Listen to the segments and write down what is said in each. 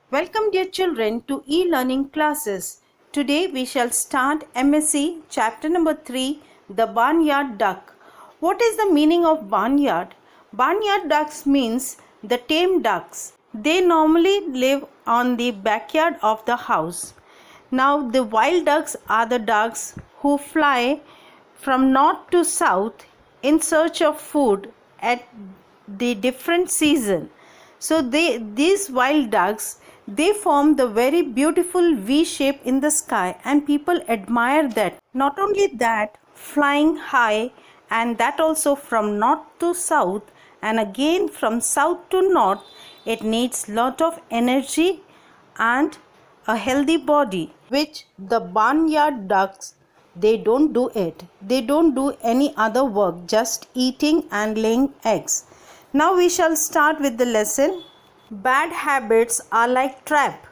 Welcome dear children to e-learning classes. Today we shall start MSc chapter number 3, the barnyard duck. What is the meaning of barnyard? Barnyard ducks means the tame ducks. They normally live on the backyard of the house. Now the wild ducks are the ducks who fly from north to south in search of food at the different season. So these wild ducks, they form the very beautiful V shape in the sky and people admire that. Not only that, flying high, and that also from north to south and again from south to north, it needs lot of energy and a healthy body, which the barnyard ducks, they don't do it. They don't do any other work, just eating and laying eggs. Now we shall start with the lesson. Bad habits are like trap.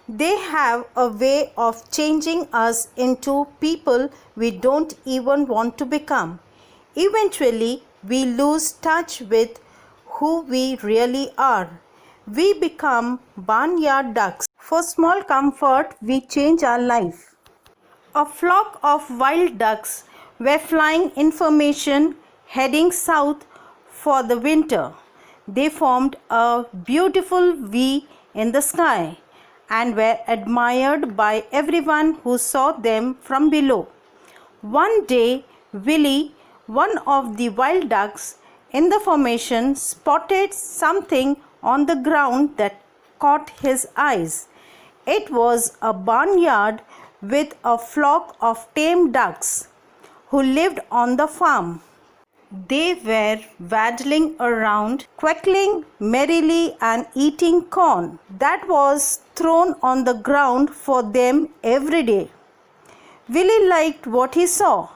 They have a way of changing us into people we don't even want to become. Eventually, we lose touch with who we really are. We become barnyard ducks. For small comfort, we change our life. A flock of wild ducks were flying in formation, heading south for the winter. They formed a beautiful V in the sky and were admired by everyone who saw them from below. One day, Willie, one of the wild ducks in the formation, spotted something on the ground that caught his eyes. It was a barnyard with a flock of tame ducks who lived on the farm. They were waddling around, quacking merrily and eating corn that was thrown on the ground for them every day. Willie liked what he saw.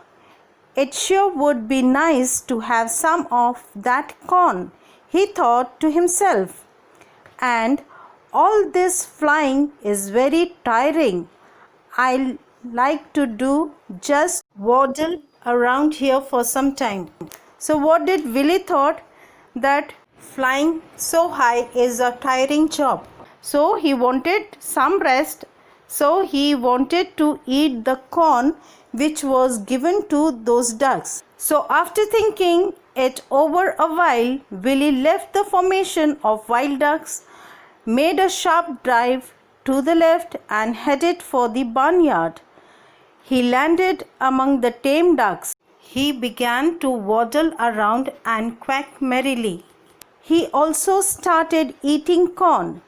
It sure would be nice to have some of that corn, he thought to himself. And all this flying is very tiring. I like to do just waddle around here for some time. So what did Willie thought? That flying so high is a tiring job. So he wanted some rest. So he wanted to eat the corn which was given to those ducks. So after thinking it over a while, Willie left the formation of wild ducks, made a sharp dive to the left and headed for the barnyard. He landed among the tame ducks. He began to waddle around and quack merrily. He also started eating corn.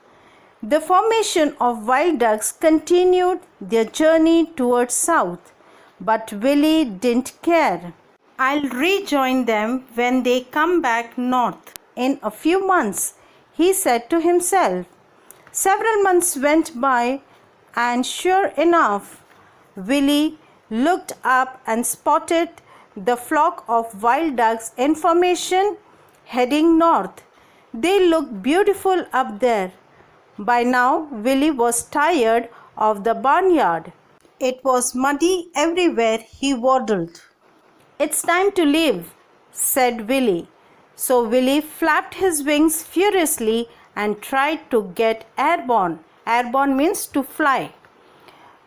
The formation of wild ducks continued their journey towards south, but Willie didn't care. I'll rejoin them when they come back north in a few months, he said to himself. Several months went by, and sure enough, Willie looked up and spotted the flock of wild ducks in formation heading north. They looked beautiful up there. By now, Willie was tired of the barnyard. It was muddy everywhere he waddled. It's time to leave, said Willie. So Willie flapped his wings furiously and tried to get airborne. Airborne means to fly.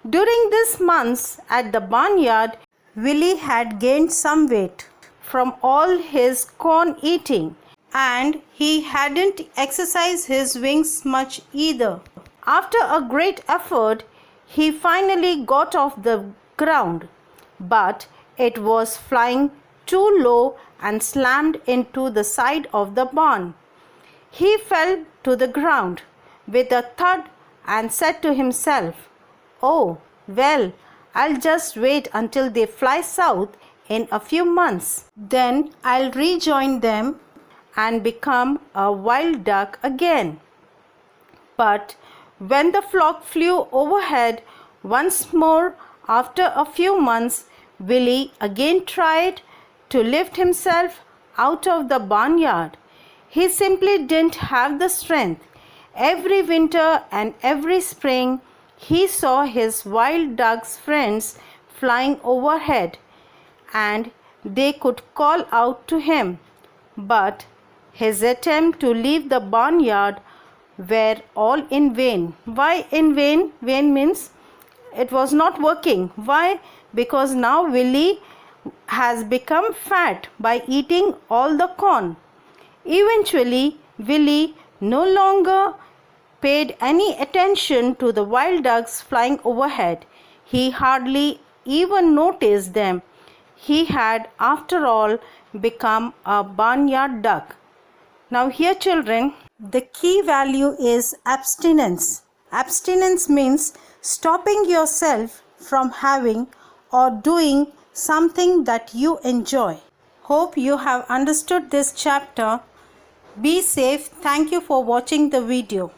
During these months at the barnyard, Willie had gained some weight from all his corn eating, and he hadn't exercised his wings much either. After a great effort, he finally got off the ground, but it was flying too low and slammed into the side of the barn. He fell to the ground with a thud and said to himself, "Oh, well, I'll just wait until they fly south in a few months. Then I'll rejoin them and become a wild duck again." But when the flock flew overhead once more after a few months, Willie again tried to lift himself out of the barnyard. He simply didn't have the strength. Every winter and every spring, he saw his wild ducks friends flying overhead, and they could call out to him. But his attempt to leave the barnyard were all in vain. Why in vain? Vain means it was not working. Why? Because now Willie has become fat by eating all the corn. Eventually, Willie no longer paid any attention to the wild ducks flying overhead. He hardly even noticed them. He had, after all, become a barnyard duck. Now, here, children, the key value is abstinence. Abstinence means stopping yourself from having or doing something that you enjoy. Hope you have understood this chapter. Be safe. Thank you for watching the video.